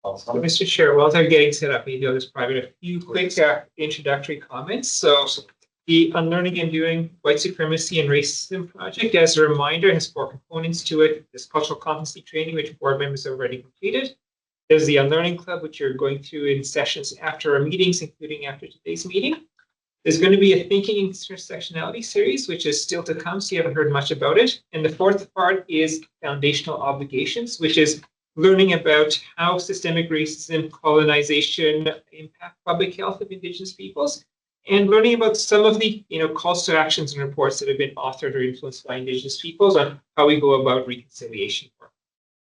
So, Mr. Chair, while they're getting set up, maybe I'll just provide a few quick introductory comments. So the Unlearning and Doing White Supremacy and Racism project, as a reminder, has 4 components to it. There's cultural competency training, which board members have already completed. There's the Unlearning Club, which you're going through in sessions after our meetings, including after today's meeting. There's going to be a Thinking Intersectionality series, which is still to come, so you haven't heard much about it. And the 4th part is Foundational Obligations, which is learning about how systemic racism, colonization impact public health of Indigenous peoples, and learning about some of the calls to actions and reports that have been authored or influenced by Indigenous peoples on how we go about reconciliation work.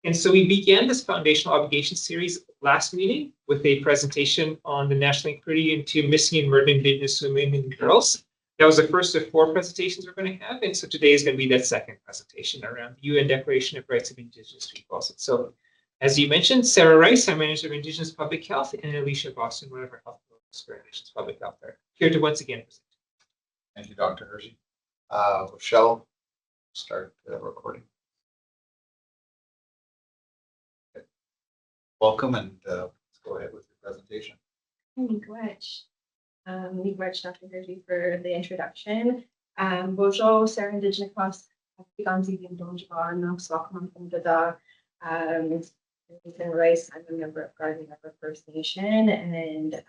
And so we began this foundational obligation series last meeting with a presentation on the national inquiry into missing and murdered Indigenous women and girls. That was the first of 4 presentations we're going to have. And so today is going to be that 2nd presentation around the UN Declaration of Rights of Indigenous Peoples. And so, as you mentioned, Sarah Rice, our Manager of Indigenous Public Health, and Alicia Boston, one of our health programs for Indigenous Public Health, are here to once again present. Thank you, Dr. Hershey. Rochelle, start the recording. Okay. Welcome, and let's go ahead with your presentation. Miigwech, Dr. Hershey, for the introduction. Bonjour, Sarah Indigenous Piganzi Donjban, Swakman Umdada. Ethan Rice, I'm a member of Garden River First Nation and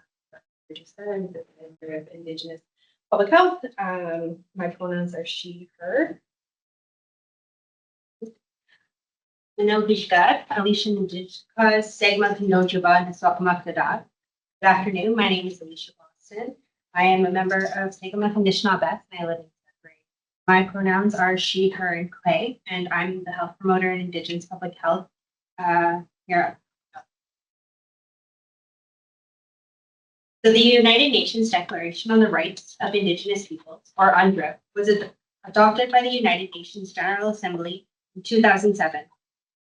producer and the member of Indigenous Public Health. My pronouns are she, her. Manel Vishgat, Alicia Indigenous, Segma Pinojaba, and Swakamakada. Good afternoon, my name is Alicia Boston. I am a member of Segma Anishinaabe, and I live in Sudbury. My pronouns are she, her, and Clay, and I'm the health promoter in Indigenous Public Health here. So the United Nations Declaration on the Rights of Indigenous Peoples, or UNDRIP, was adopted by the United Nations General Assembly in 2007.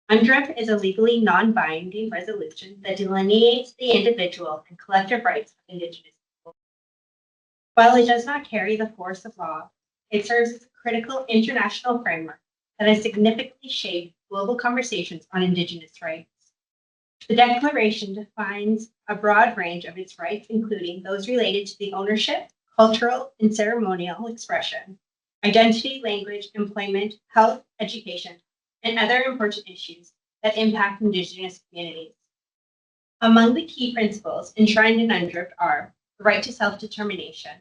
UNDRIP is a legally non-binding resolution that delineates the individual and collective rights of Indigenous people. While it does not carry the force of law, it serves as a critical international framework that has significantly shaped global conversations on Indigenous rights. The Declaration defines a broad range of its rights, including those related to the ownership, cultural, and ceremonial expression, identity, language, employment, health, education, and other important issues that impact Indigenous communities. Among the key principles enshrined in UNDRIP are the right to self-determination,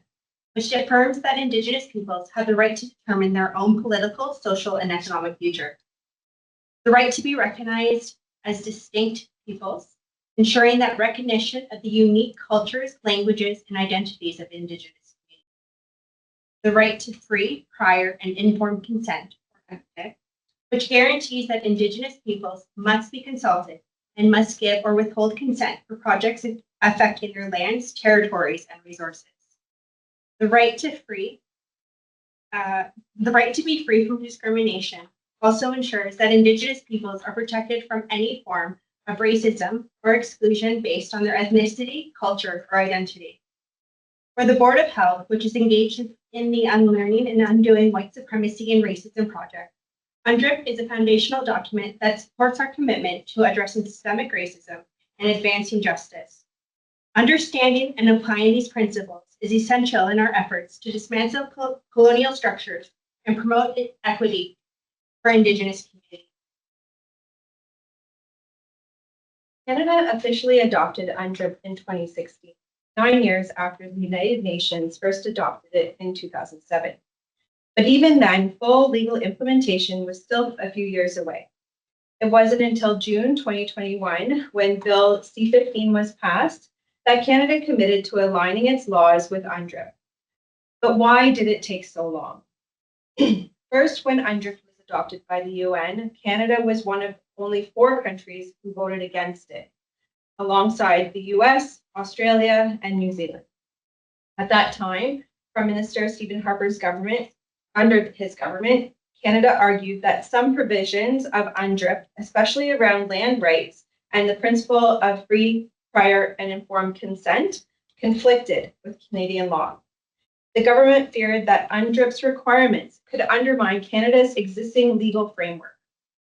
which affirms that Indigenous peoples have the right to determine their own political, social, and economic future. The right to be recognized as distinct peoples, ensuring that recognition of the unique cultures, languages, and identities of Indigenous communities. The right to free, prior, and informed consent, or FPIC, which guarantees that Indigenous peoples must be consulted and must give or withhold consent for projects affecting their lands, territories, and resources. The right to be free from discrimination also ensures that Indigenous peoples are protected from any form of racism or exclusion based on their ethnicity, culture, or identity. For the Board of Health, which is engaged in the Unlearning and Undoing White Supremacy and Racism project, UNDRIP is a foundational document that supports our commitment to addressing systemic racism and advancing justice. Understanding and applying these principles is essential in our efforts to dismantle colonial structures and promote equity for Indigenous communities. Canada officially adopted UNDRIP in 2016, 9 years after the United Nations first adopted it in 2007. But even then, full legal implementation was still a few years away. It wasn't until June 2021, when Bill C-15 was passed, that Canada committed to aligning its laws with UNDRIP. But why did it take so long? First, when UNDRIP was adopted by the UN, Canada was one of only 4 countries who voted against it, alongside the US, Australia, and New Zealand. At that time, Prime Minister Stephen Harper's government, under his government, Canada argued that some provisions of UNDRIP, especially around land rights and the principle of free, prior, and informed consent, conflicted with Canadian law. The government feared that UNDRIP's requirements could undermine Canada's existing legal framework,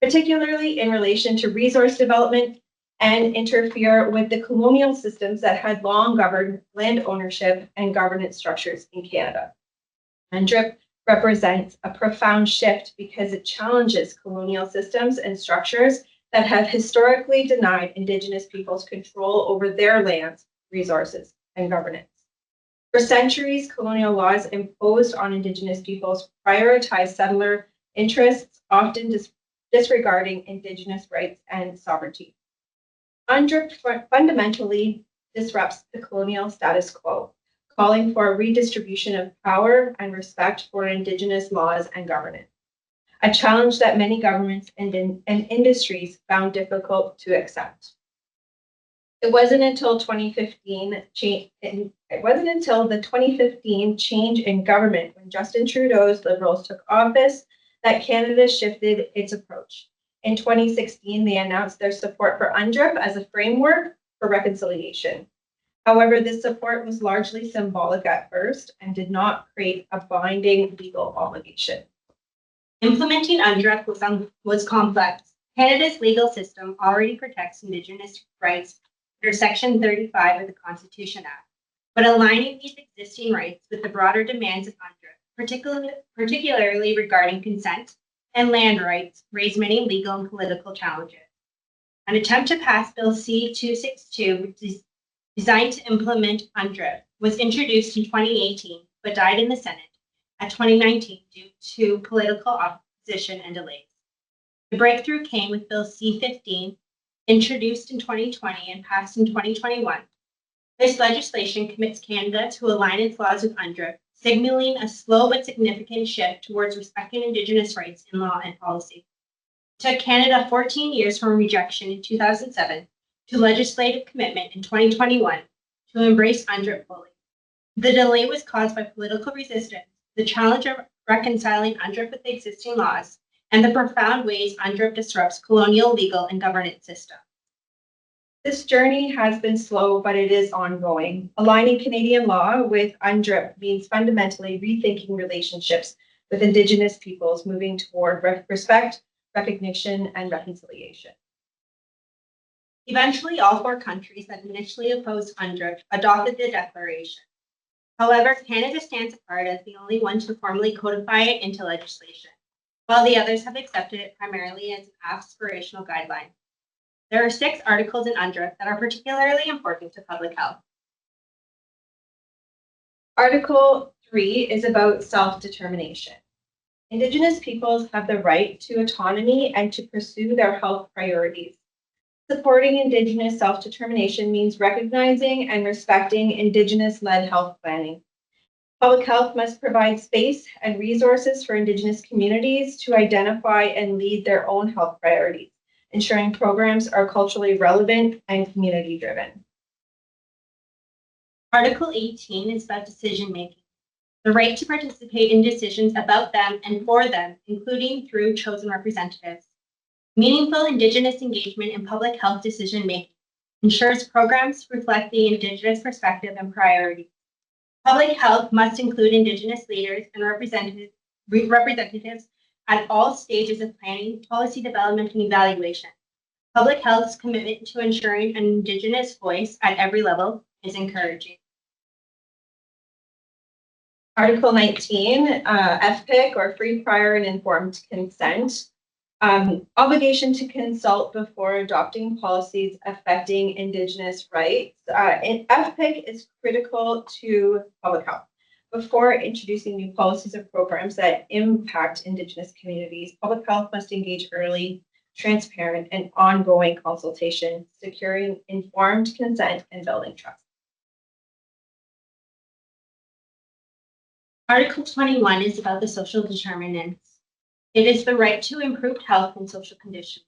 particularly in relation to resource development and interfere with the colonial systems that had long governed land ownership and governance structures in Canada. UNDRIP represents a profound shift because it challenges colonial systems and structures that have historically denied Indigenous peoples control over their lands, resources, and governance. For centuries, colonial laws imposed on Indigenous peoples prioritized settler interests, often disregarding Indigenous rights and sovereignty. UNDRIP fundamentally disrupts the colonial status quo, calling for a redistribution of power and respect for Indigenous laws and governance, a challenge that many governments and industries found difficult to accept. It wasn't until the 2015 change in government when Justin Trudeau's Liberals took office that Canada shifted its approach. In 2016, they announced their support for UNDRIP as a framework for reconciliation. However, this support was largely symbolic at first and did not create a binding legal obligation. Implementing UNDRIP was complex. Canada's legal system already protects Indigenous rights under Section 35 of the Constitution Act, but aligning these existing rights with the broader demands of UNDRIP, particularly regarding consent and land rights, raised many legal and political challenges. An attempt to pass Bill C-262, which is designed to implement UNDRIP, was introduced in 2018, but died in the Senate at 2019 due to political opposition and delays. The breakthrough came with Bill C-15, introduced in 2020 and passed in 2021. This legislation commits Canada to align its laws with UNDRIP, signaling a slow but significant shift towards respecting Indigenous rights in law and policy. It took Canada 14 years from rejection in 2007 to legislative commitment in 2021 to embrace UNDRIP fully. The delay was caused by political resistance, the challenge of reconciling UNDRIP with the existing laws, and the profound ways UNDRIP disrupts colonial legal and governance systems. This journey has been slow, but it is ongoing. Aligning Canadian law with UNDRIP means fundamentally rethinking relationships with Indigenous peoples, moving toward respect, recognition, and reconciliation. Eventually, all 4 countries that initially opposed UNDRIP adopted the declaration. However, Canada stands apart as the only one to formally codify it into legislation, while the others have accepted it primarily as an aspirational guideline. There are 6 articles in UNDRIP that are particularly important to public health. Article 3 is about self-determination. Indigenous peoples have the right to autonomy and to pursue their health priorities. Supporting Indigenous self-determination means recognizing and respecting Indigenous-led health planning. Public health must provide space and resources for Indigenous communities to identify and lead their own health priorities, ensuring programs are culturally relevant and community-driven. Article 18 is about decision-making, the right to participate in decisions about them and for them, including through chosen representatives. Meaningful Indigenous engagement in public health decision-making ensures programs reflect the Indigenous perspective and priorities. Public health must include Indigenous leaders and representatives at all stages of planning, policy development, and evaluation. Public health's commitment to ensuring an Indigenous voice at every level is encouraging. Article 19, FPIC, or free, prior, and informed consent. Obligation to consult before adopting policies affecting Indigenous rights. FPIC is critical to public health. Before introducing new policies or programs that impact Indigenous communities, public health must engage early, transparent, and ongoing consultation, securing informed consent and building trust. Article 21 is about the social determinants. It is the right to improved health and social conditions.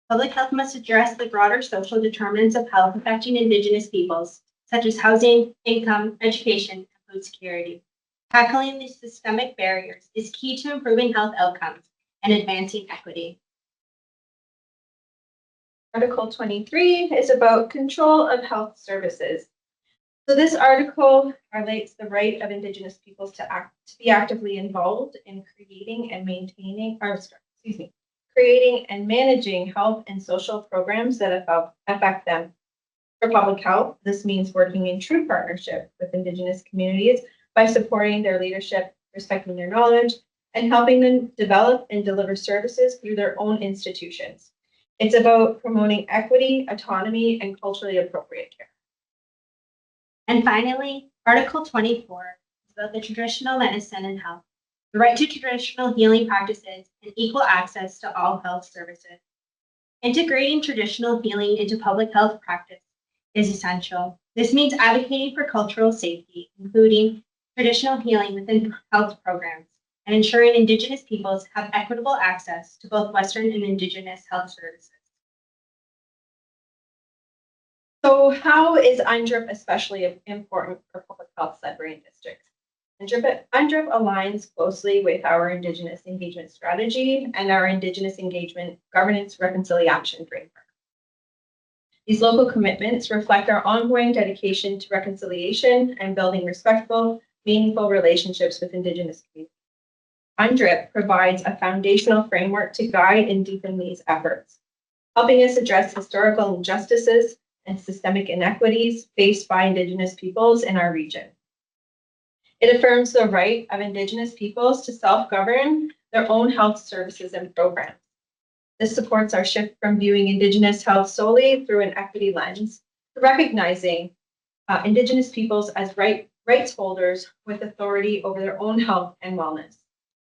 Public health must address the broader social determinants of health affecting Indigenous peoples, such as housing, income, education, and food security. Tackling these systemic barriers is key to improving health outcomes and advancing equity. Article 23 is about control of health services. So this article highlights the right of Indigenous peoples to be actively involved in creating and maintaining, creating and managing health and social programs that affect them. For public health, this means working in true partnership with Indigenous communities by supporting their leadership, respecting their knowledge, and helping them develop and deliver services through their own institutions. It's about promoting equity, autonomy, and culturally appropriate care. And finally, Article 24 is about the traditional medicine and health, the right to traditional healing practices, and equal access to all health services. Integrating traditional healing into public health practice is essential. This means advocating for cultural safety, including traditional healing within health programs, and ensuring Indigenous peoples have equitable access to both Western and Indigenous health services. So how is UNDRIP especially important for public health Sudbury districts? UNDRIP aligns closely with our Indigenous engagement strategy and our Indigenous engagement governance reconciliation framework. These local commitments reflect our ongoing dedication to reconciliation and building respectful, meaningful relationships with Indigenous communities. UNDRIP provides a foundational framework to guide and deepen these efforts, helping us address historical injustices and systemic inequities faced by Indigenous peoples in our region. It affirms the right of Indigenous peoples to self-govern their own health services and programs. This supports our shift from viewing Indigenous health solely through an equity lens to recognizing Indigenous peoples as rights holders with authority over their own health and wellness.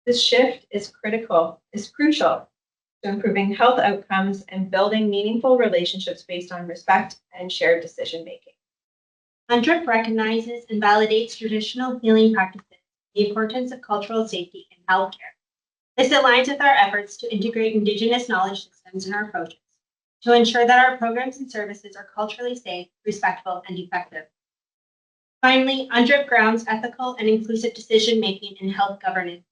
This shift is crucial to improving health outcomes and building meaningful relationships based on respect and shared decision-making. UNDRIP recognizes and validates traditional healing practices, the importance of cultural safety in healthcare. This aligns with our efforts to integrate Indigenous knowledge systems in our approaches to ensure that our programs and services are culturally safe, respectful, and effective. Finally, UNDRIP grounds ethical and inclusive decision-making in health governance.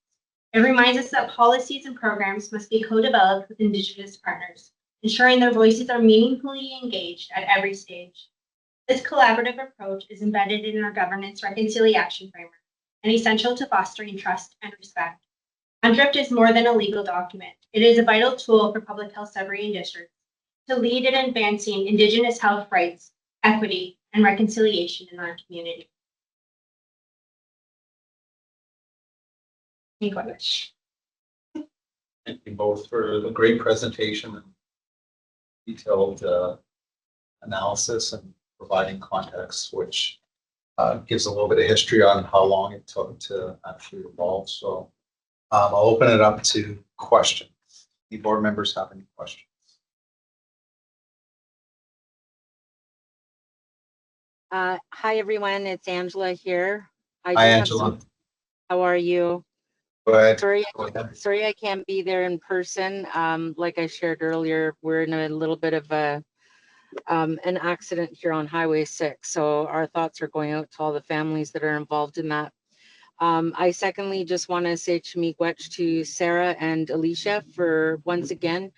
It reminds us that policies and programs must be co-developed with Indigenous partners, ensuring their voices are meaningfully engaged at every stage. This collaborative approach is embedded in our governance reconciliation framework and essential to fostering trust and respect. UNDRIP is more than a legal document. It is a vital tool for public health Sudbury and districts to lead in advancing Indigenous health rights, equity, and reconciliation in our community. Thank you very much. Thank you both for the great presentation and detailed analysis and providing context, which gives a little bit of history on how long it took to actually evolve. So I'll open it up to questions. Any board members have any questions? Hi, everyone. It's Angela here. Hi, Angela. How are you? Go ahead. Sorry, I can't be there in person. Like I shared earlier, we're in a little bit of an accident here on Highway 6. So our thoughts are going out to all the families that are involved in that. I secondly just want to say miigwech to Sarah and Alicia for once again,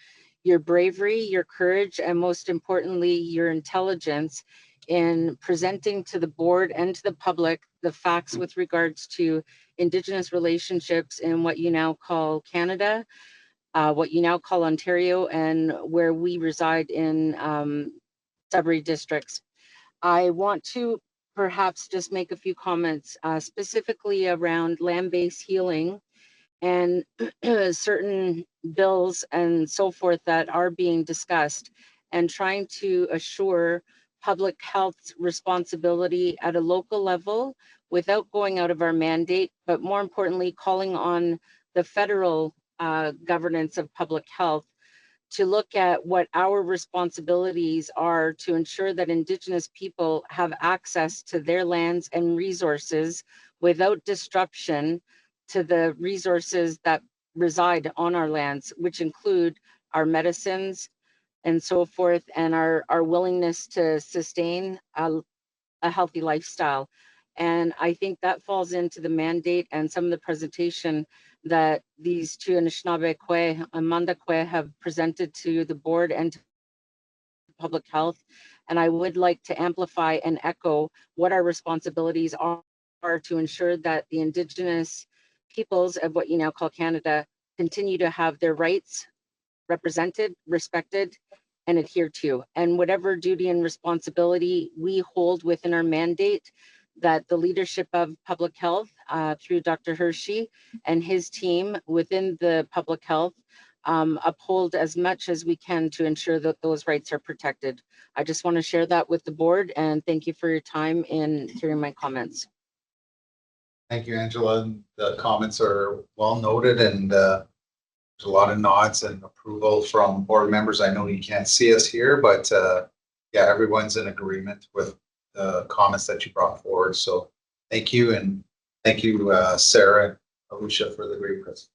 your bravery, your courage, and most importantly, your intelligence in presenting to the board and to the public the facts with regards to Indigenous relationships in what you now call Canada, what you now call Ontario, and where we reside in Sudbury districts. I want to perhaps just make a few comments specifically around land-based healing and certain bills and so forth that are being discussed, and trying to assure public health responsibility at a local level without going out of our mandate, but more importantly, calling on the federal governance of public health to look at what our responsibilities are to ensure that Indigenous people have access to their lands and resources without disruption to the resources that reside on our lands, which include our medicines and so forth, and our willingness to sustain a healthy lifestyle. And I think that falls into the mandate and some of the presentation that these two Anishinaabe Kwe and Manda Kwe have presented to the board and to public health. And I would like to amplify and echo what our responsibilities are to ensure that the Indigenous peoples of what you now call Canada continue to have their rights represented, respected, and adhered to. And whatever duty and responsibility we hold within our mandate, that the leadership of public health through Dr. Hershey and his team within the public health uphold as much as we can to ensure that those rights are protected. I just want to share that with the board, and thank you for your time in hearing my comments. Thank you, Angela. And the comments are well noted, and there's a lot of nods and approval from board members. I know you can't see us here, but yeah, everyone's in agreement with the comments that you brought forward. So thank you, and thank you, Sarah and Alicia, for the great presentation.